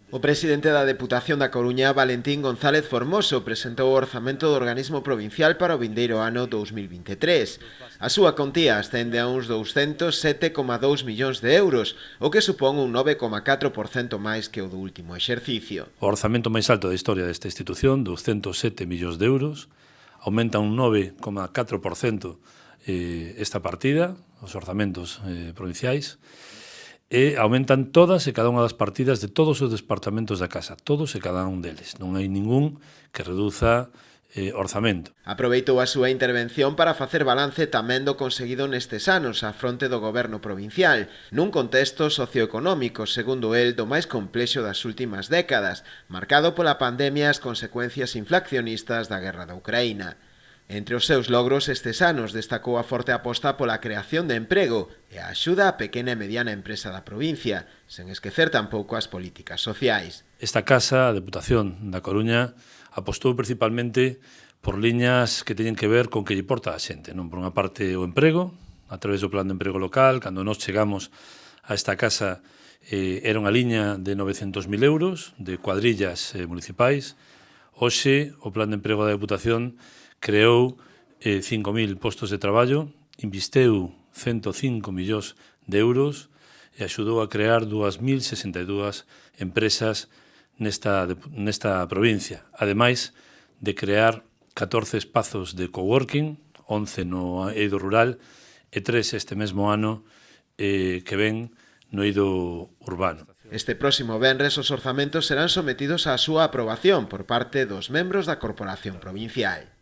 O presidente da Deputación da Coruña, Valentín González Formoso, presentou o orzamento do organismo provincial para o vindeiro ano 2023. A súa contía ascende a uns 207,2 millóns de euros, o que supón un 9,4% máis que o do último exercicio. O orzamento máis alto da historia desta institución, 207 millóns de euros, aumenta un 9,4% esta partida, os orzamentos provinciais, e aumentan todas e cada unha das partidas de todos os departamentos da Casa, todos e cada un deles. Non hai ningún que reduza orzamento. Aproveitou a súa intervención para facer balance tamén do conseguido nestes anos á fronte do goberno provincial, nun contexto socioeconómico, segundo el, do máis complexo das últimas décadas, marcado pola pandemia e as consecuencias inflacionistas da guerra da Ucraína. Entre os seus logros estes anos destacou a forte aposta pola creación de emprego e a axuda á pequena e mediana empresa da provincia, sen esquecer tampouco as políticas sociais. Esta casa, a Deputación da Coruña, apostou principalmente por liñas que teñen que ver con que lle importa a xente. Non, por unha parte, o emprego, a través do Plan de Emprego Local. Cando nós chegamos a esta casa era unha liña de 900.000 euros de cuadrillas municipais. Hoxe, o Plan de Emprego da Deputación creou 5.000 postos de traballo, investeu 105 millóns de euros e axudou a crear 2.062 empresas nesta provincia, ademais de crear 14 espazos de coworking, 11 no eido rural e 3 este mesmo ano que ven no eido urbano. Este próximo venres os orzamentos serán sometidos á súa aprobación por parte dos membros da Corporación Provincial.